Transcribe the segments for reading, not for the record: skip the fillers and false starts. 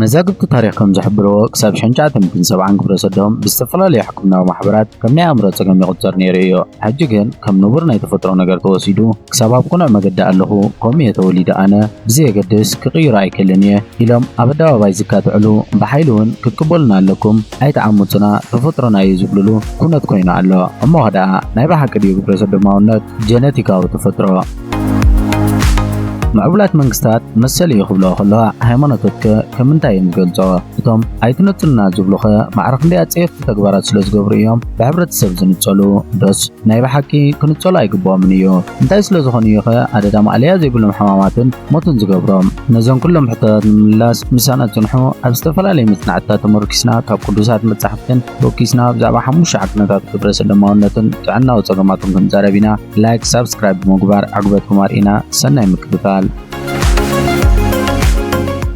መዛግብቲ ታሪክ ከም ዝሕብሮ ክሳብ 1970 ግብረ ሰዶም ብዝተፈላለዩ ሕክምናዊ ማሕበራት ከም ናይ ኣእምሮ ፀገም ይቁፀር ነይሩ እዩ። ሕጂ ግን ከም ንቡር ናይ ተፈጥሮ ነገር ተወሲዱ ክሳብ ኣብ ቁኑዕ መገዲ ኣለኹ ከምኡ እየ ተወሊደ ኣነ ብዘየገድስ ክቅይሮ ኣይክእልን እየ ኢሎም ኣብ ኣደባባይ ዝካትዕሉ ብሓይሊ እውን ክትቅበሉና ኣለኩም ኣይተዓምፁና ተፈጥሮና እዩ ዝብልሉ ኩነት ኮይኑ ኣሎ። እሞ ከደኣ ናይ ብሓቂ ድዩ ግብረ ሰዶማውነት ጀነቲካዊ ተፈጥሮ? معبولات منكستات مسألة يخبلوا خلها هيمنتك كمنتاي مقلصة إتهم أيتنتنا زبلوخة معرف لي أتسيف تكبرات سلس قبريهم بعبرة سبزن تسولو دس نايب حكي كنت تسولا يقبوا منيو انتاي سلس خنيوخة عدد دام عليها زي بلهم حماماتن موتن زقبرهم نزون كلهم حتى ملاس مسانة تنحو أبستفلا لي مثنعتا تمر كيسنا كاب قدوسات متسحفتن وكيسنا بزعبا حموش عقناتات كبرس اللماونتن تعنا وصغماتهم كنزاربينا لايك سبسكرايب مقبار عقبتكم مارئينا سنة مكتبتال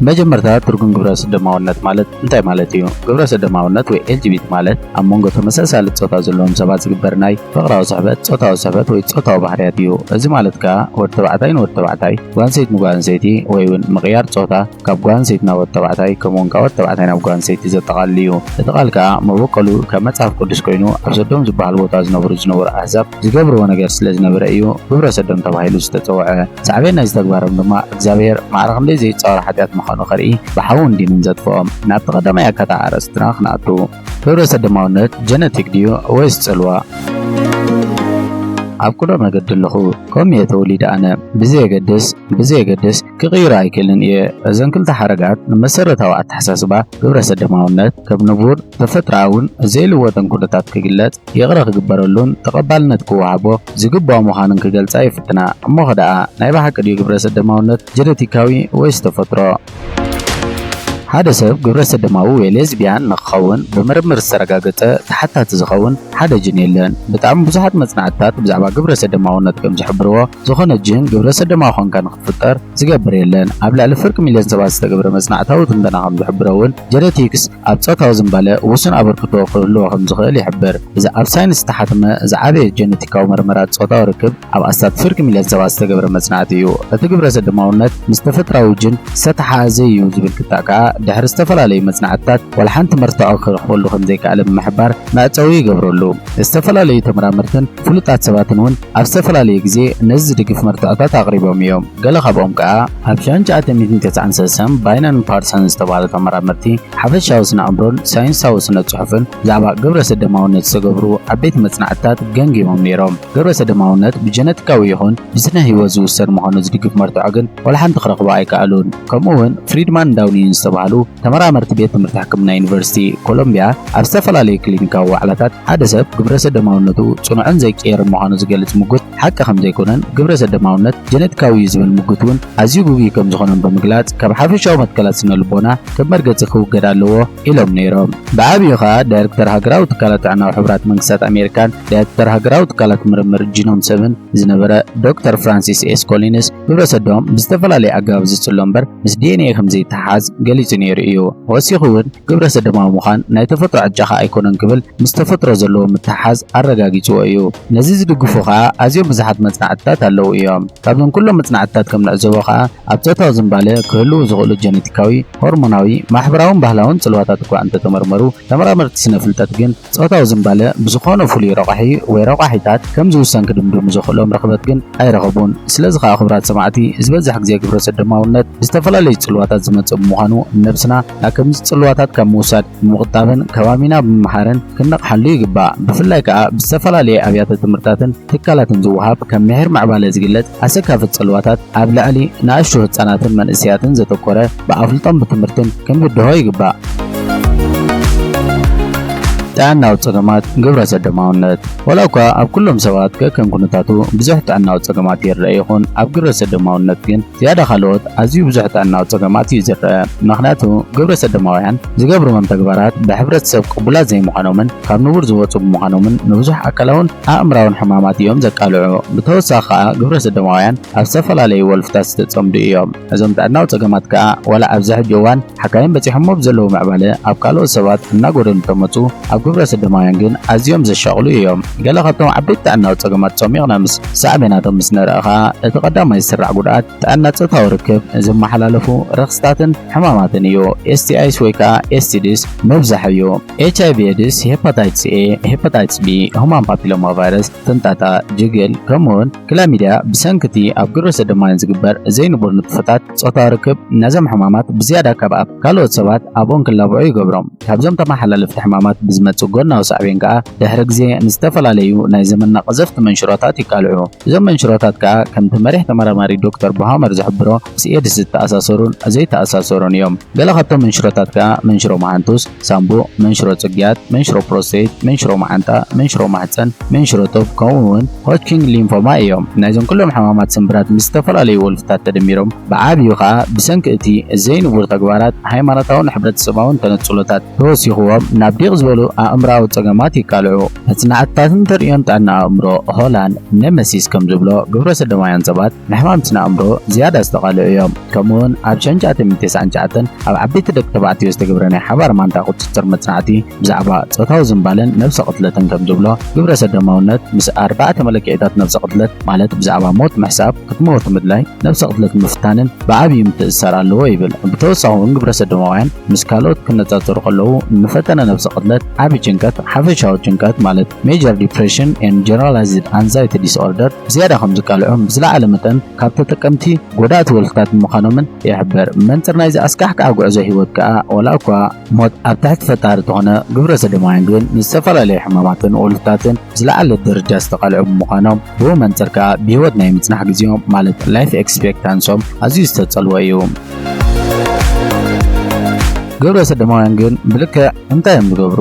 مجمرتا تركن ግብረ ሰዶማውነት ማለት እንታይ ማለት እዩ? ግብረ ሰዶማውነት ወይ LGBT ማለት ኣብ መንጎ ተመሳሳሊ ጾታ ዘለዎም ሰባት ዝግበር ናይ ፍቅራዊ ስሕበት፣ ጾታዊ ስሕበት ወይ ጾታዊ ባህርያት እዩ። እዚ ማለት ከዓ ወዲ ተባዕታይ ንወዲ ተባዕታይ፣ ጓል ኣንሰይቲ ንጓል ኣንሰይቲ ወይ እውን ምቕያር ጾታ ካብ ጓል ኣንሰይቲ ናብ ወዲ ተባዕታይ ከምኡውን ካብ ወዲ ተባዕታይ ናብ ጓል ኣንሰይቲ ዘጠቃልል እዩ። እቲ ቃል ከዓ መበቀሉ ካብ መጽሓፍ ቅዱስ ኮይኑ ኣብ ሰዶም ዝበሃል ቦታ ዝነበሩ ኣሕዛብ ዝገብርዎ ነገር ስለ ዝነበረ እዩ ግብረ ሰዶም ተባሂሉ ዝተጸውዐ። ሳዕቤን ናይዚ ተግባሮም ድማ እግዚአብሔር ማዕረግ ክንደይ ዘይጸወረ ሓጢኣት ምዃኑ خري بحاول دين نزدفهم نعتقد ما يكاد عرستنا خناتو ግብረ ሰዶማውነት ጀነቲክ ድዩ ወይስ ጽልዋ? ኣብ ኩሎ መገድ ኣለኹ ከምኡ እየ ተወሊደ ኣነ ብዘየገድስ ክቅይሮ ኣይክእልን እየ። እዘን ክልተ ሓረጋት ንመሰረታዊ ኣተሓሳስባ ግብረ ሰዶማውነት ከም ንቡር ተፈጥሮኣውን ዘይልወጥን ኩነታት ክግለጽ ይቕረ ክግበረሉን ተቐባልነት ክወሃቦ ዝግባእ ምዃኑን ክገልጻ ይፍትና። እሞ ከደኣ ናይ ብሓቂ ድዩ ግብረ ሰዶማውነት ጀነቲካዊ ወይስ ተፈጥሮ? ሓደ ሰብ ግብረ ሰዶማዊ ወይ ሌዝቢያን ንኽኸውን ብምርምር ዝተረጋገፀ ተሓታቲ ዝኸውን ሓደ ጅን የለን። ብጣዕሚ ብዙሓት መጽናዕትታት ብዛዕባ ግብረ ሰዶማውነት ከም ዝሕብርዎ ዝኾነ ጅን ግብረ ሰዶማዊ ኮንካ ንኽትፍጠር ዝገብር የለን። ኣብ ልዕሊ ፍርቂ ሚልዮን ሰባት ዝተገብረ መጽናዕታዊ ትንተና ከም ዝሕብሮ እውን ጀነቲክስ ኣብ ጾታዊ ዝምባለ ውሱን ኣበርክቶ ክህልዎ ከም ዝኽእል ይሕብር። እዚ ኣብ ሳይንስ ዝተሓተመ ዝዓበየ ጀነቲካዊ ምርምራት ጾታዊ ርክብ ኣብ ኣስታት ፍርቂ ሚልዮን ሰባት ዝተገብረ መጽናዕቲ እዩ። እቲ ግብረ ሰዶማውነት ምስ ተፈጥሮኣዊ ጅን ዝተተሓሓዘ እዩ ዝብል ክታእ ከዓ ድሕሪ ዝተፈላለዩ መጽናዕትታት ወልሓንቲ መርትዖ ክረኽበሉ ከም ዘይከኣለ ብምሕባር መዕፀዊ ይገብረሉ። ዝተፈላለዩ ተመራመርትን ፍሉጣት ሰባትን እውን ኣብ ዝተፈላለዩ ግዜ ነዚ ዝድግፍ መርትዖታት ኣቕሪቦም እዮም። ገለ ካብኦም ከዓ ኣብ 1993 ባይነን ፓርሰን ዝተባሃለ ተመራመርቲ ሓፈሻዊ ስነ ኣእምሮን ሳይንሳዊ ስነ ጽሑፍን ብዛዕባ ግብረ ሰዶማውነት ዝተገብሩ ዓበይቲ መጽናዕትታት ገንጊሞም ነይሮም። ግብረ ሰዶማውነት ብጀነቲካዊ ይኹን ብስነ ህይወት ዝውሰድ ምዃኑ ዝድግፍ መርትዖ ግን ወልሓንቲ ክረኽቦ ኣይከኣሉን። ከምኡውን ፍሪድማን ዳውኒን ዝተባሃሉ ተመራመርቲ ቤት ትምህርቲ ሕክምና ዩኒቨርሲቲ ኮሎምቢያ ኣብ ዝተፈላለዩ ክሊኒካዊ ዋዕላታት ሓደ ሰብ ግብረ ሰዶማውነቱ ጽኑዕን ዘይቀየርን ምዃኑ ዝገልጽ ሙግት ሓቂ ከም ዘይኮነን ግብረ ሰዶማውነት ጀነቲካዊ እዩ ዝብል ሙግት እውን ኣዝዩ ጉቡይ ከም ዝኾነን ብምግላጽ ካብ ሓፈሻዊ መትከላት ስነ ልቦና ከም መርገጺ ክውገድ ኣለዎ ኢሎም ነይሮም። ብዓብዩ ከዓ ዳይሬክተር ሃገራዊ ትካላት ጥዕናዊ ሕብራት መንግስታት ኣሜሪካን ዳይሬክተር ሃገራዊ ትካላት ምርምር ጂኖም ሰብን ዝነበረ ዶክተር ፍራንሲስ ኤስ ኮሊንስ ግብረ ሰዶም ብዝተፈላለየ ኣገባብ ዝጽሎ እምበር ምስ ዲኤንኤ ከም ዘይተሓሓዝ ገሊጹ ነይሩ እዩ። ወሲኹ እውን ግብረ ሰዶማዊ ምዃን ናይ ተፈጥሮ ዕጃኻ ኣይኮነን ክብል ምስ ተፈጥሮ ዘለዎ ምትሓሓዝ ኣረጋጊጽዎ እዩ። ነዚ ዝድግፉ ከዓ ኣዝዮም ብዙሓት መጽናዕትታት ኣለዉ እዮም። ካብዞም ኩሎም መጽናዕትታት ከም ንዕዘቦ ከዓ ኣብ ጾታዊ ዝምባለ ክህልው ዝኽእሉ ጀነቲካዊ፣ ሆርሞናዊ፣ ማሕበራውን ባህላውን ጽልዋታት እኳ እንተተመርመሩ ተመራመርቲ ስነ ፍልጠት ግን ጾታዊ ዝምባለ ብዝኾነ ፍሉይ ረቑሒ ወይ ረቑሒታት ከም ዝውሰን ክድምድሙ ዝኽእሎም ረኽበት ግን ኣይረኸቡን። ስለዚ ከዓ ክቡራት ሰማዕቲ ዝበዝሕ ግዜ ግብረ ሰዶማውነት ብዝተፈላለዩ ጽልዋታት ዝመጽእ ብምዃኑ ነብስና ናብ ከምዚ ጽልዋታት ካብ ምውሳድ ብምቕጣብን ከባቢና ብምምሓርን ክንነቕሓሉ ይግባእ። ብፍላይ ከዓ ብዝተፈላለየ ኣብያተ ትምህርታትን ትካላትን ዝወሃብ ከም ምሕር ምዕባለ ዝግለጽ ኣሰካፊ ጽልዋታት ኣብ ልዕሊ ንኣሽቱ ህጻናትን መንእስያትን ዘተኮረ ብኣፍልጦም ብትምህርትን ክንግድሆ ይግባእ። ጥዕናዊ ፀገማት ግብረ ሰዶማውነት ወላ እኳ ኣብ ኩሎም ሰባት ከከም ኩነታቱ ብዙሕ ጥዕናዊ ፀገማት ይርአ ይኹን ኣብ ግብረ ሰዶማውነት ግን ዝያዳ ካልኦት ኣዝዩ ብዙሕ ጥዕናዊ ፀገማት እዩ ዝርአ። ምክንያቱ ግብረ ሰዶማውያን ዝገብርዎም ተግባራት ብሕብረተሰብ ቅቡላት ዘይምዃኖምን ካብ ንቡር ዝወፁ ብምዃኖምን ንብዙሕ ኣካላውን ኣእምራውን ሕማማት እዮም ዘቃልዑ። ብተወሳኺ ከዓ ግብረ ሰዶማውያን ኣብ ዝተፈላለዩ ወልፍታት ዝተጸምዱ እዮም። እዞም ጥዕናዊ ፀገማት ከዓ ወላ ኣብዚ ሕጂ እዋን ሓካይም በፂሖሞ ብዘለዎ ምዕባለ ኣብ ካልኦት ሰባት እናጎደሉ ተመፁ ኣብ ኣብ ግብረ ሰዶማውያን ግን ኣዝዮም ዘሻቕሉ እዮም። ገለ ካብቶም ዓበይቲ ጥዕናዊ ፀገማት ፀሚቕና ምስ ሳዕቤናቶም ምስ ነርአኻ እቲ ቀዳማይ ዝስራዕ ጉድኣት ጥዕና ፆታዊ ርክብ ዝመሓላለፉ ረክስታትን ሕማማትን እዩ። ኤስቲአይስ ወይ ከዓ ኤስቲዲስ መብዛሕ እዩ። ኤችአይቪ ኤድስ፣ ሄፓታይትስ ኤ፣ ሄፓታይትስ ቢ፣ ሁማን ፓፒሎማ ቫይረስ፣ ፍንጣጣ፣ ጅግል ከምኡውን ክላሚድያ ብሰንኪቲ ኣብ ግብረ ሰዶማውያን ዝግበር ዘይንቡር ንጥፈታት ፆታዊ ርክብ ነዞም ሕማማት ብዝያዳ ካብ ኣብ ካልኦት ሰባት ኣብኦም ክላብዑ ይገብሮም። ካብዞም ተመሓላለፍቲ ሕማማት ብዝመፅእ ጎናዊ ሳዕቤን ከዓ ድሕሪ ግዜ ንዝተፈላለዩ ናይ ዘመንና ቀዘፍቲ መንሽሮታት ይቃልዑ። እዞም መንሽሮታት ከዓ ከምቲ መሪሕ ተመራማሪ ዶክተር ብሃመር ዝሕብሮ ምስ ኤድስ ዝተኣሳሰሩን ዘይተኣሳሰሩን እዮም። ገለ ካብቶም መንሽሮታት ከዓ መንሽሮ መሃንቱስ፣ ሳምቡቕ፣ መንሽሮ ጽግያት፣ መንሽሮ ፕሮስቴት፣ መንሽሮ ማዓንጣ፣ መንሽሮ ማህፀን፣ መንሽሮ ቶብ ከምኡውን ሆጅኪን ሊምፎማ እዮም። ናይዞም ኩሎም ሕማማት ስንብራት ምስ ዝተፈላለዩ ወልፍታት ተደሚሮም ብዓብዩ ከዓ ብሰንኪ እቲ ዘይንቡር ተግባራት ሃይማኖታውን ሕብረተሰባውን ተነፅሎታት ተወሲኽዎም ናብ ዲቕ ዝበሉ ኣእምሮኣዊ ፀገማት ይቃልዑ። መፅናዕትታትን ተርእዮን ጥዕና ኣእምሮ ሆላንድ ኔመሲስ ከም ዝብሎ ግብረ ሰዶማውያን ሰባት ንሕማም ስነ ኣእምሮ ዝያዳ ዝተቃልዑ እዮም። ከምኡውን ኣብ 1999 ኣብ ዓበይቲ ደቂ ተባዕትዮ ዝተገብረ ናይ ሓባር ማንታ ቁፅፅር መፅናዕቲ ብዛዕባ ፆታዊ ዝምባለን ነብሰ ቅትለትን ከም ዝብሎ ግብረ ሰዶማውነት ምስ 4 መለክዒታት ነብሰ ቅትለት ማለት ብዛዕባ ሞት ምሕሳብ፣ ክትመወቱ ምድላይ፣ ነብሰ ቅትለት ምፍታንን ብዓብዪ ምትእስሳር ኣለዎ ይብል። ብተወሳኺ እውን ግብረ ሰዶማውያን ምስ ካልኦት ክነፃፀሩ ከለዉ ንፈተነ ነብሰ ቅትለት ዓብዪ ጭንቀት፣ ሓፈሻዊ ጭንቀት ማለት ሜጀር ዲፕሬሽን ኤንድ ጀነራላይዝድ አንዛይቲ ዲስኦርደር ዝያዳ ከም ዝቃልዑም ብዝለዓለ መጠን ካብ ተጠቀምቲ ጎዳእቲ ወልፍታት ምዃኖምን ይሕብር። መንፅር ናይዚ ኣስካሕካዕ ጉዕዞ ሂወት ከዓ ወላ እኳ ሞት ኣብ ትሕቲ ፈጣሪ ተኾነ ግብረ ሰዶማውያን ግን ንዝተፈላለዩ ሕማማትን ወልፍታትን ዝለዓለ ደረጃ ዝተቃልዑ ብምዃኖም ብኡ መንፅር ከዓ ብሂወት ናይ ምፅናሕ ግዜኦም ማለት ላይፍ ኤክስፔክታንሶም ኣዝዩ ዝተፀልወ እዩ። ግብረ ሰዶማውያን ግን ብልክዕ እንታይ እዮም ዝገብሩ?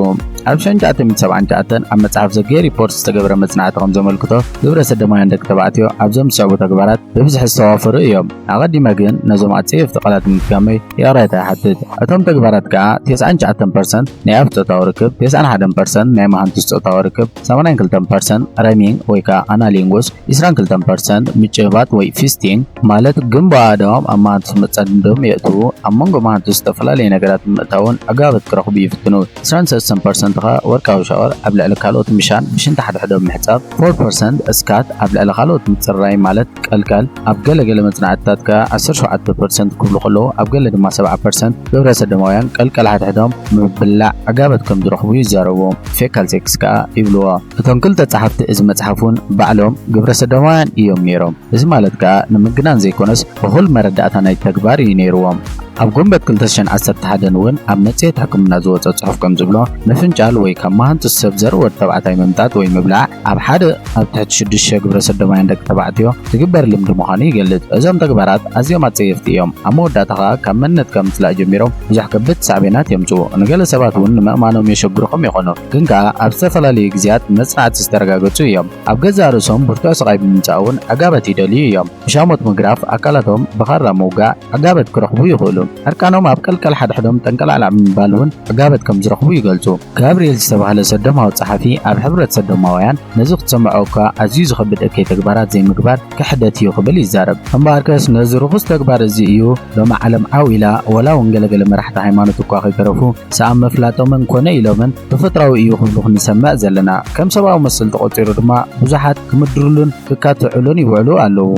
ኣብ 1979 ኣብ መጽሓፍ ዘ ጌይ ሪፖርት ዝተገብረ መጽናዕቲ ከም ዘመልክቶ ግብረ ሰዶማውያን ደቂ ተባዕትዮ ኣብዞም ዝስዕቡ ተግባራት ብብዝሒ ዝተዋፈሩ እዮም። ኣቐዲመ ግን ነዞም ኣጸየፍቲ ቃላት ንምትጋመይ የቕረታ ይሓትት። እቶም ተግባራት ከዓ 99% ናይ ኣብ ፆታዊ ርክብ፣ 91% ናይ መሃንቱስ ፆታዊ ርክብ፣ 82% ረሚንግ ወይ ከዓ ኣናሊንጉስ፣ 22% ምጭባት ወይ ፊስቲንግ ማለት ግንቦ ኣእዳዎም ኣብ መሃንቱስ መጻድንዶም የእትዉ፣ ኣብ መንጎ መሃንቱስ ዝተፈላለዩ ነገራት ምእታውን ኣጋበት ክረኽቡ ይፍትኑ። 23% ወርቃዊ ሻወር ኣብ ልዕሊ ካልኦት ምሻን ብሽንታ ሓድሕዶም ምሕጻብ፣ 4% እስካት ኣብ ልዕሊ ካልኦት ምጽራይ ማለት ቀልቀል። ኣብ ገለገለ መጽናዕትታት ከዓ 17% ክብሉ ከለዉ ኣብ ገለ ድማ 7% ግብረ ሰዶማውያን ቀልቀል ሓድሕዶም ምብላዕ ኣጋበት ከም ዝረኽቡ ይዛረቡ። ፌካል ሴክስ ከዓ ይብልዎ። እቶም ክልተ ጸሓፍቲ እዚ መጽሓፉን ባዕሎም ግብረ ሰዶማውያን እዮም ነይሮም። እዚ ማለት ከዓ ንምግናን ዘይኮነስ ብኹል መረዳእታ ናይ ተግባር እዩ ነይርዎም። ኣብ ጎንበት 2011 እውን ኣብ መጽሔት ሕክምና ዝወፀ ጽሑፍ ከም ዝብሎ ምፍንጫል ወይ ካብ መሃንቱስ ሰብ ዘርወድ ተባዕታይ ምምጣጥ ወይ ምብላዕ ኣብ ሓደ ኣብ ትሕቲ 6 ግብረ ሰዶማውያን ደቂ ተባዕትዮ ዝግበር ልምዲ ምዃኑ ይገልጽ። እዞም ተግባራት ኣዝዮም ኣጸየፍቲ እዮም። ኣብ መወዳእታ ከዓ ካብ መንነትካ ምፅላእ ጀሚሮም ብዙሕ ከበድቲ ሳዕቤናት የምጽኡ። ንገለ ሰባት እውን ንምእማኖም የሸግሩኹም ይኾኑ፣ ግን ከዓ ኣብ ዝተፈላለዩ ግዜያት መጽናዕቲ ዝተረጋገጹ እዮም። ኣብ ገዛ ርእሶም ብርቱዕ ስቃይ ብምምጻእ እውን ኣጋበት ይደልዩ እዮም። ብሻሞት ምግራፍ ኣካላቶም ብኻራ ምውጋዕ ኣጋበት ክረኽቡ ይኽእሉ። ኣርቃኖም ኣብ ቀልቀል ሓድሕዶም ጠንቀላዕላዕ ብምባል እውን ኣጋበት ከም ዝረኽቡ ይገልጹ። ጋብርኤል ዝተባህለ ሰዶማዊ ጸሓፊ ኣብ ሕብረት ሰዶማውያን ነዚ ክትሰምዖ እኳ ኣዝዩ ዝኸብድ እከይ ተግባራት ዘይምግባር ክሕደት እዩ ክብል ይዛረብ። እምበኣርከስ ነዚ ርኹስ ተግባር እዚ እዩ ሎሚ ዓለም ዓዊላ ወላ እውን ገለገለ መራሕቲ ሃይማኖት እኳ ከይተረፉ ሰኣብ መፍላጦምን ኮነ ኢሎምን ተፈጥራዊ እዩ ክብሉ ክንሰምዕ ዘለና። ከም ሰብኣዊ መሰል ተቆፂሩ ድማ ብዙሓት ክምድሩሉን ክካትዕሉን ይውዕሉ ኣለዉ።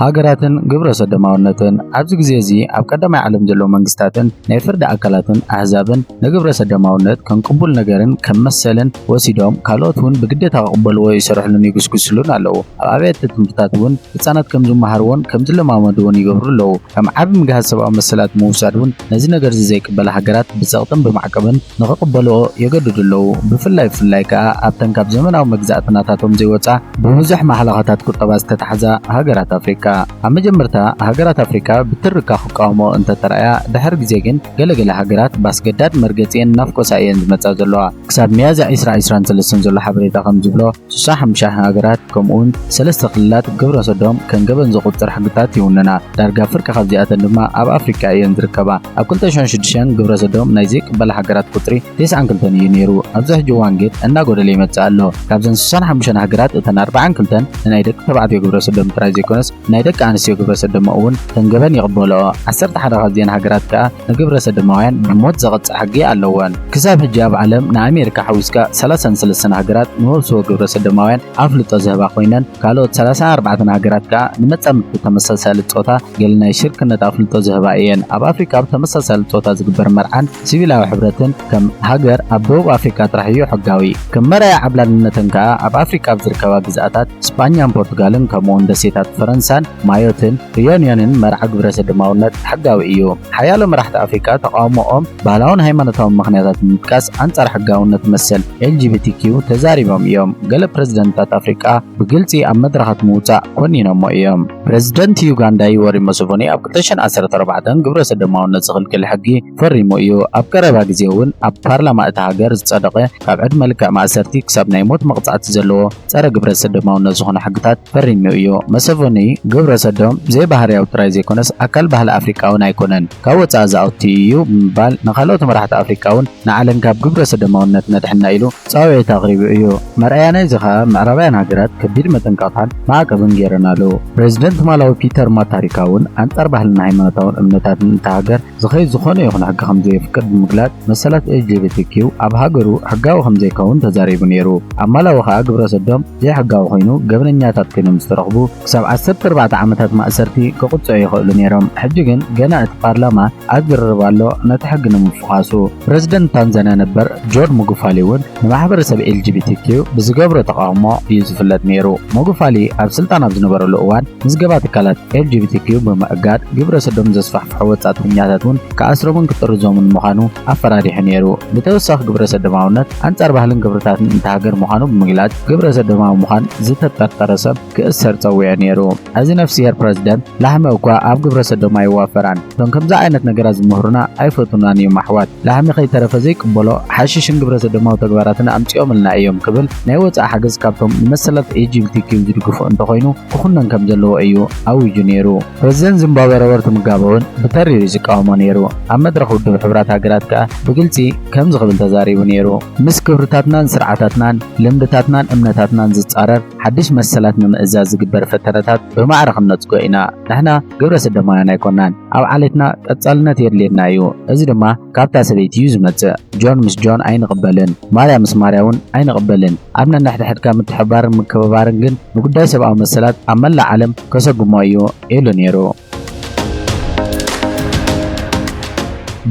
ሃገራትን ግብረ ሰዶማውነትን ኣብዚ ግዜ እዚ ኣብ ቀዳማይ ዓለም ዘለዉ መንግስታትን ናይ ፍርዲ ኣካላትን ኣህዛብን ንግብረ ሰዶማውነት ከም ቅቡል ነገርን ከም መሰልን ወሲዶም ካልኦት እውን ብግዴታ ክቕበልዎ ይሰርሕሉን ይግስግስሉን ኣለዉ። ኣብ ኣብያተ ትምህርትታት እውን ህፃናት ከም ዝመሃርዎን ከም ዝለማመድዎን ይገብሩ ኣለዉ። ከም ዓቢ ምግሃዝ ሰብኣዊ መሰላት ምውሳድ እውን ነዚ ነገር እዚ ዘይቅበላ ሃገራት ብፀቕጥን ብማዕቀብን ንኽቕበልዎ የገድዱ ኣለዉ። ብፍላይ ከዓ ኣብተን ካብ ዘመናዊ መግዛእትናታቶም ዘይወፃ ብብዙሕ ማሕለኻታት ቁጠባ ዝተታሕዛ ሃገራት ኣፍሪካ ኣብ መጀመርታ ሃገራት ኣፍሪካ ብትርካ ክቃወሞ እንተተረኣያ ድሕሪ ግዜ ግን ገለገለ ሃገራት ባስገዳድ መርገፂን ናፍቆሳ እየን ዝመፃ ዘለዋ። ክሳብ ሚያዝያ 2023 ዘሎ ሓበሬታ ከም ዝብሎ 65 ሃገራት ከምኡውን 3 ክልላት ግብረ ሰዶም ከንገበን ዝቁፅር ሕግታት ይውንና። ዳርጋ ፍርቂ ካብዚኣተን ድማ ኣብ ኣፍሪካ እየን ዝርከባ። ኣብ 2006 ግብረ ሰዶም ናይ ዘይቅበላ ሃገራት ቁፅሪ 92 እዩ ነይሩ። ኣብዚ ሕጂ እዋን ግን እናጎደለ ይመፅእ ኣሎ። ካብዘን 65 ሃገራት እተን 42 ንናይ ደቂ ተባዕትዮ ግብረ ሰዶም ጥራይ ዘይኮነስ ናይ ናይ ደቂ ኣንስትዮ ግብረ ሰዶም እውን ተንገበን ይቕበልኦ 11 ካብዘን ሃገራት ከዓ ንግብረ ሰዶማውያን ብሞት ዘቕፅዕ ሕጊ ኣለወን ክሳብ ሕጂ ኣብ ዓለም ንኣሜሪካ ሓዊስካ 33 ሃገራት ንወብስዎ ግብረ ሰዶማውያን ኣፍልጦ ዝህባ ኮይነን ካልኦት 34 ሃገራት ከዓ ንመጻምድቲ ተመሳሳሊ ጾታ ገለ ናይ ሽርክነት ኣፍልጦ ዝህባ እየን ኣብ ኣፍሪካ ብተመሳሳሊ ጾታ ዝግበር መርዓን ሲቪላዊ ሕብረትን ከም ሃገር ኣብ ደቡብ ኣፍሪካ ጥራሕ እዩ ሕጋዊ ከም መርያ ዓብላልነትን ከዓ ኣብ ኣፍሪካ ዝርከባ ግዛኣታት ስፓኛን ፖርቱጋልን ከምኡውን ደሴታት ፈረንሳን ማዮትን ሪዩኒዮንን መርዓ ግብረ ሰዶማውነት ሕጋዊ እዩ ሓያሎ መራሕቲ ኣፍሪካ ተቃውሞኦም ባህላውን ሃይማኖታውን ምኽንያታት ንምጥቃስ ኣንጻር ሕጋውነት መሰል LGBTQ ተዛሪቦም እዮም ገለ ፕሬዝደንታት ኣፍሪካ ብግልጺ ኣብ መድረኻት ምውፃእ ኮኒኖሞ እዮም ፕሬዝደንት ዩጋንዳ ዮዌሪ ሙሴቬኒ ኣብ 2014 ግብረ ሰዶማውነት ዝኽልክል ሕጊ ፈሪሙ እዩ ኣብ ቀረባ ግዜ እውን ኣብ ፓርላማ እቲ ሃገር ዝጸደቐ ካብ ዕድመ ልክዕ ማእሰርቲ ክሳብ ናይ ሞት መቕጻዕቲ ዘለዎ ጸረ ግብረ ሰዶማውነት ዝኾነ ሕግታት ፈሪሙ እዩ ሙሴቬኒ ግብረ ሰዶም ዘይባህርያዊ ጥራይ ዘይኮነስ ኣካል ባህሊ ኣፍሪካውን ኣይኮነን ካብ ወጻኢ ዝኣውቲ እዩ ብምባል ንኻልኦት መራሕቲ ኣፍሪካውን ንዓለም ካብ ግብረ ሰዶማውነት ነድሕና ኢሉ ጻውዒት ኣቕሪቡ እዩ መርኣያና እዚ ከዓ ምዕራባውያን ሃገራት ከቢድ መጠንቀቕታን ማዕቀብን ገይረናሉ ፕሬዝደንት ማላዊ ፒተር ማታሪካ እውን ኣንጻር ባህልና ሃይማኖታውን እምነታትን እታ ሃገር ዝኸይድ ዝኾነ ይኹን ሕጊ ከም ዘይፍቅድ ብምግላጽ መሰላት LGBTQ ኣብ ሃገሩ ሕጋዊ ከም ዘይከውን ተዛሪቡ ነይሩ ኣብ ማላዊ ከዓ ግብረ ሰዶም ዘይሕጋዊ ኮይኑ ገበነኛታት ኮይኖም ዝተረኽቡ ክሳብ 14 ዓመታት ማእሰርቲ ክቕፅዑ ይኽእሉ ነይሮም ሕጂ ግን ገና እቲ ፓርላማ ኣዝርርብ ኣሎ ነቲ ሕጊ ንምፍኻሱ ፕሬዝደንት ታንዛንያ ነበር ጆን ሙጉፋሊ እውን ንማሕበረሰብ LGBTQ ብዝገብሮ ተቃውሞ እዩ ዝፍለጥ ነይሩ ሙጉፋሊ ኣብ ስልጣን ኣብ ዝነበረሉ እዋን ምዝገባ ትካላት LGBTQ ብምእጋድ ግብረ ሰዶም ዘስፋሕፍሑ ወጻእተኛታት እውን ከኣስሮምን ክጥርዞምን ምዃኑ ኣፈራሪሑ ነይሩ ብተወሳኺ ግብረ ሰዶማውነት ኣንጻር ባህልን ግብርታትን እታ ሃገር ምዃኑ ብምግላጽ ግብረ ሰዶማዊ ምዃን ዝተጠርጠረ ሰብ ክእሰር ፀዊዑ ነይሩ እዚ ነፍሲሄር ፕሬዝደንት ላሕሚ እኳ ኣብ ግብረ ሰዶም ኣይዋፈራን እቶም ከምዚ ዓይነት ነገራት ዝምህሩና ኣይፈቱናን እዮም ኣሕዋት ላሕሚ ከይተረፈ ዘይቅበሎ ሓሽሽን ግብረ ሰዶማዊ ተግባራትን ኣምፂኦምልና እዮም ክብል ናይ ወፃኢ ሓገዝ ካብቶም ንመሰላት LGBTQ ዝድግፉ እንተኮይኑ ክኹነን ከም ዘለዎ እዩ ኣውጁ ነይሩ ፕሬዝደንት ዚምባብዌ ሮበርት ሙጋቤ እውን ብተሪር ዝቃወሞ ነይሩ ኣብ መድረኽ ውድብ ሕብራት ሃገራት ከዓ ብግልፂ ከም ዝኽብል ተዛሪቡ ነይሩ ምስ ክብርታትናን ስርዓታትናን ልምድታትናን እምነታትናን ዝጻረር ሓድሽ መሰላት ንምእዛዝ ዝግበር ፈተነታት ብማዕረ ክነጽጎ ኢና ንሕና ግብረ ሰዶማውያን ኣይኮናን ኣብ ዓሌትና ቀጻልነት የድልየና እዩ እዚ ድማ ካብታ ሰበይቲ እዩ ዝመጽእ ጆን ምስ ጆን ኣይንቕበልን ማርያ ምስ ማርያ እውን ኣይንቕበልን ኣብ ነንሕድሕድካ ምትሕብባርን ምክብባርን ግን ንጉዳይ ሰብኣዊ መሰላት ኣብ መላእ ዓለም ከሰጉሞ እዩ ኢሉ ነይሩ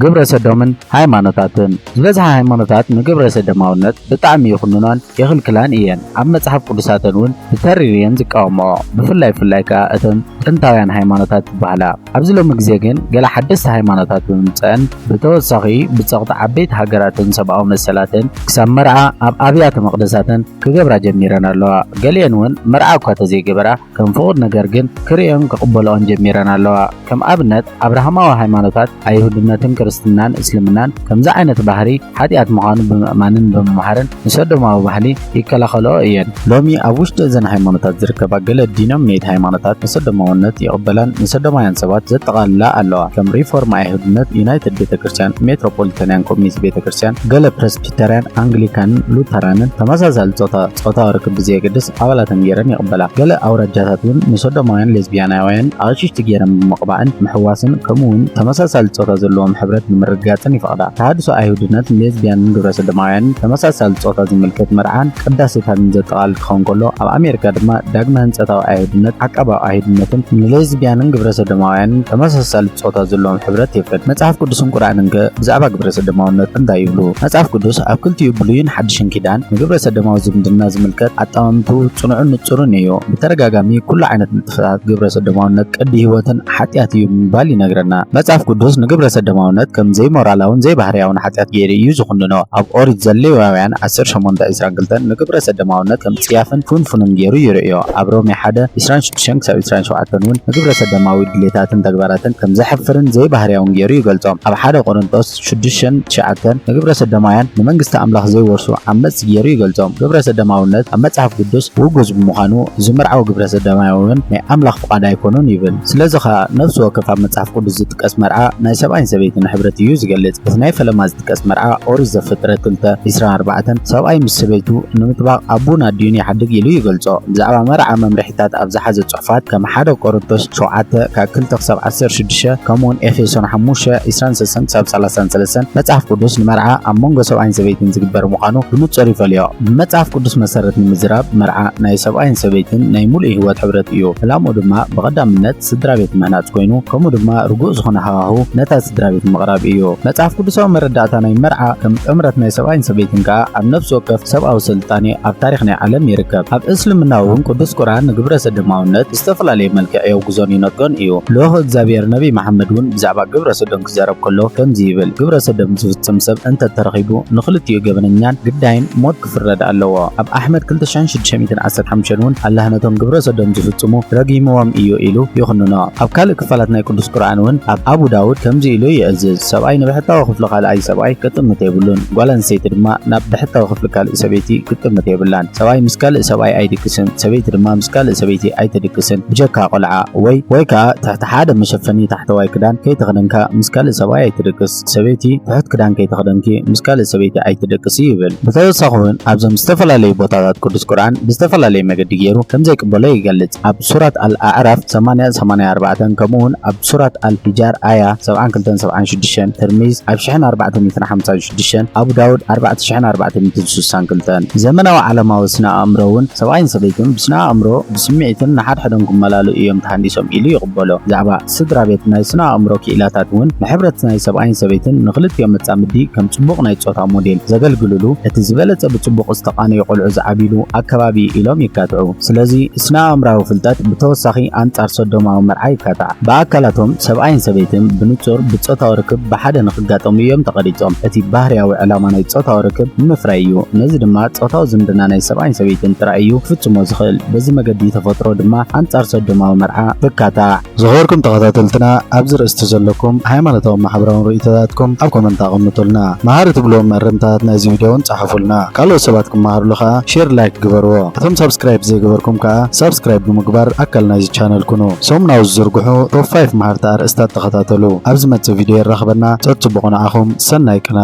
ግብረ ሰዶምን ሃይማኖታትን ዝበዝሐ ሃይማኖታት ንግብረ ሰዶማውነት ብጣዕሚ ይኹንናን የኽልክላን እየን ኣብ መጽሓፍ ቅዱሳትን እውን ብተሪርየን ዝቃወምኦ ብፍላይ ከዓ እተን ጥንታውያን ሃይማኖታት ይበሃላ ኣብዚ ሎሚ ግዜ ግን ገለ ሓደስቲ ሃይማኖታት ብምምፅአን ብተወሳኺ ብፀቕቲ ዓበይቲ ሃገራትን ሰብኣዊ መሰላትን ክሳብ መርዓ ኣብ ኣብያተ መቕደሳትን ክገብራ ጀሚረን ኣለዋ ገሊአን እውን መርዓ እኳ ተዘይገበራ ከም ፍቑድ ነገር ግን ክሪኦን ክቕበልኦን ጀሚረን ኣለዋ ከም ኣብነት ኣብርሃማዊ ሃይማኖታት ኣይሁድነትን ክርስትናን እስልምናን ከምዚ ዓይነት ባህሪ ሓጢኣት ምዃኑ ብምእማንን ብምምሃርን ንሰዶማዊ ባህሊ ይከላኸልኦ እየን ሎሚ ኣብ ውሽጢ እዘን ሃይማኖታት ዝርከባ ገለ ዲኖሚኔት ሃይማኖታት ንሰዶማውነት ይቕበላን ንሰዶማውያን ሰባት ዘጠቓልላ ኣለዋ ከም ሪፎርም ኣይሁድነት ዩናይትድ ቤተክርስትያን ሜትሮፖሊታንያን ኮሚኒቲ ቤተክርስትያን ገለ ፕሬስቢተርያን አንግሊካንን ሉተራንን ተመሳሳሊ ጾታዊ ርክብ ብዘየገድስ ኣባላትን ገይረን ይቕበላ ገለ ኣውራጃታት እውን ንሰዶማውያን ሌዝቢያናውያን ኣቕሽሽቲ ገይረን ብምቕባእን ምሕዋስን ከምኡውን ተመሳሳሊ ጾታ ዘለዎም ሕብረት ንምርጋጽን ይፈቕዳ ተሃድሶ ኣይሁድነት ሌዝቢያንን ግብረ ሰዶማውያንን ተመሳሳሊ ጾታ ዝምልከት መርዓን ቅዳሴታትን ዘጠቓልል ክኸውን ከሎ ኣብ ኣሜሪካ ድማ ዳግመ ህንጸታዊ ኣይሁድነት ዓቀባዊ ኣይሁድነትን ንሌዝቢያንን ግብረ ሰዶማውያንን ተመሳሳሊ ጾታ ዘለዎም ሕብረት የፍቅድ መጽሓፍ ቅዱስን ቁርኣንን ብዛዕባ ግብረ ሰዶማውነት እንታይ ይብሉ መጽሓፍ ቅዱስ ኣብ ክልቲኡ ብሉይን ሓድሽን ኪዳን ንግብረ ሰዶማዊ ዝምድና ዝምልከት ኣጠማምቱ ጽኑዕን ንጹርን እዩ ብተደጋጋሚ ኩሉ ዓይነት ንጥፈታት ግብረ ሰዶማውነት ቅዲ ህይወትን ሓጢኣት እዩ ምባል ይነግረና መጽሓፍ ቅዱስ ንግብረ ሰዶማውነት ከም ዘይሞራላውን ዘይባህርያውን ሓጢኣት ገይሩ እዩ ዝኹንኖ ኣብ ኦሪት ዘሌዋውያን 18:22 ንግብረ ሰዶማውነት ከም ጽያፍን ፉንፉንን ገይሩ ይርእዮ ኣብ ሮሜ 1:26-27 እውን ንግብረ ሰዶማዊ ድሌታትን ተግባራትን ከም ዘሕፍርን ዘይባህርያውን ገይሩ ይገልጾም ኣብ 1 ቆሮንቶስ 6:9 ንግብረ ሰዶማውያን ንመንግስቲ ኣምላኽ ዘይወርሱ ዓመፅ ገይሩ ይገልጾም ግብረ ሰዶማውነት ኣብ መጽሓፍ ቅዱስ ውጉዝ ብምዃኑ ዝምርዓው ግብረ ሰዶማውያን ናይ ኣምላኽ ፍቓድ ኣይኮኑን ይብል ስለዚ ኸ ነፍሲ ወከፍ ኣብ መጽሓፍ ቅዱስ ዝጥቀስ መርዓ ናይ ሰብኣይን ሰበይትን ሕብረት እዩ ዝገልጽ እቲ ናይ ፈለማ ዝጥቀስ መርዓ ኦሪት ዘፍጥረት 2:24 ሰብኣይ ምስ ሰበይቱ ንምጥባቕ ኣቡን ኣዲዩን ይሓድግ ኢሉ ይገልጾ ብዛዕባ መርዓ መምርሒታት ኣብ ዝሓዘ ጽሑፋት ከም 1 ቆሮንቶስ 7 ካብ 2-16 ከምኡውን ኤፌሶን 5:23-33 መጽሓፍ ቅዱስ ንመርዓ ኣብ መንጎ ሰብኣይን ሰበይትን ዝግበር ምዃኑ ብንጹር ይፈልዮ። ብመጽሓፍ ቅዱስ መሰረት ንምዝራብ መርዓ ናይ ሰብኣይን ሰበይትን ናይ ሙሉእ ህይወት ሕብረት እዩ። ዕላምኡ ድማ ብቐዳምነት ስድራቤት ምህናጽ ኮይኑ ከምኡ ድማ ርጉእ ዝኾነ ሃዋህው ነታ ስድራቤት ምቕራብ እዩ። መጽሓፍ ቅዱሳዊ መረዳእታ ናይ መርዓ ከም ጥምረት ናይ ሰብኣይን ሰበይትን ከዓ ኣብ ነፍሲ ወከፍ ሰብኣዊ ስልጣነ ኣብ ታሪኽ ናይ ዓለም ይርከብ። ኣብ እስልምና እውን ቅዱስ ቁርኣን ንግብረ ሰዶማውነት ዝተፈላለየ መልክዕ የውግዞን ይነጥቆን እዩ። ልኡኽ እግዚአብሔር ነቢይ መሓመድ እውን ብዛዕባ ግብረ ሰዶም ክዛረብ ከሎ ከምዚ ይብል፣ ግብረ ሰዶም ዝፍጽም ሰብ እንተተረኺቡ ንኽልቲኡ ገበነኛን ግዳይን ሞት ክፍረድ ኣለዎ። ኣብ ኣሕመድ 2615 እውን ኣላህ ነቶም ግብረ ሰዶም ዝፍጽሙ ረጊምዎም እዩ ኢሉ ይኹንኖ። ኣብ ካልእ ክፋላት ናይ ቅዱስ ቁርኣን እውን ኣብ አቡ ዳውድ ከምዚ ኢሉ ይእዝዝ፣ ሰብኣይ ንብሕታዊ ክፍሊ ካልኣይ ሰብኣይ ክጥምት የብሉን፣ ጓል ኣንስተይቲ ድማ ናብ ብሕታዊ ክፍሊ ካልእ ሰበይቲ ክጥምት የብላን። ሰብኣይ ምስ ካልእ ሰብኣይ ኣይድቅስን፣ ሰበይቲ ድማ ምስ ካልእ ሰበይቲ ኣይትድቅስን። ብጀካ ቆልዓ ወይ ከዓ ትሕቲ ሓደ መሸፈኒ ታሕተዋይ ክዳን ከይተኸደንካ ምስ ካልእ ሰብኣይ ኣይትድቅስ፣ ሰበይቲ ትሕት ክዳን ከይተኸደንኪ ምስ ካልእ ሰበይቲ ኣይትድቅስ ይብል። ብተወሳኺ እውን ኣብዞም ዝተፈላለዩ ቦታታት ቅዱስ ቁርኣን ብዝተፈላለየ መገዲ ገይሩ ከምዘይቅበሎ ይገልጽ። ኣብ ሱራት አልአዕራፍ 80-84 ከምኡውን ኣብ ሱራት አልሂጃር ኣያ 72-76 ትርሚዝ ኣብ 1456 አቡ ዳውድ 4462 ዘመናዊ ዓለማዊ ስነ ኣእምሮ እውን ሰብኣይን ሰበይትን ብስነ ኣእምሮ ብስምዒትን ንሓድሕዶም ክመላሉ እዮም ተሃንዲሶም ኢሉ ይቕበሎ። ብዛዕባ ስድራ ቤት ናይ ስነ ኣእምሮ ክኢላታት እውን ንሕብረት ናይ ሰብኣይን ሰበይትን ንኽልቲኦም መጻምዲ ከም ጽቡቕ ናይ ጾታ ሞዴል ዘገልግልሉ እቲ ዝበለጸ ብጽቡቕ ዝተቓነየ ቆልዑ ዝዓቢሉ ኣከባቢ ኢሎም ይካትዑ። ስለዚ ስነ ኣእምራዊ ፍልጠት ብተወሳኺ አንጻር ሶዶማዊ መርዓ ይካትዕ። ብኣካላቶም ሰብኣይን ሰበይትን ብንጹር ብጾታዊ ርክብ ብሓደ ንኽጋጠሙ እዮም ተቐዲጾም። እቲ ባህርያዊ ዕላማ ናይ ጾታዊ ርክብ ንምፍራይ እዩ። ነዚ ድማ ጾታዊ ዝምድና ናይ ሰብኣይን ሰበይትን ጥራይ እዩ ክፍጽሞ ዝኽእል። በዚ መገዲ ተፈጥሮ ድማ አንጻር ሶዶማዊ መርዓ ትካታዕ። ዝኸበርኩም ተኸታተልትና ኣብዚ ርእስቲ ዘለኩም ሃይማኖታዊ ማሕበራዊ ርእይቶታትኩም ኣብ ኮመንት ኣቐምጡልና። መሃሪ ትብልዎም መረምታት ናይዚ ቪድዮን ጻሕፉልና። ካልኦት ሰባት ክመሃሩሉ ከዓ ሼር ላይክ ግበርዎ። እቶም ሰብስክራይብ ዘይገበርኩም ከዓ ሰብስክራይብ ብምግባር ኣካል ናይዚ ቻነል ኩኑ። ሰሙናዊ ዝዝርግሑ ቶፕ 5 መሃርታ ኣርእስታት ተኸታተሉ። ኣብዚ መጽእ ቪድዮ ይራኸበና። ጽቡቕ ንዓኹም። ሰናይ ቅነ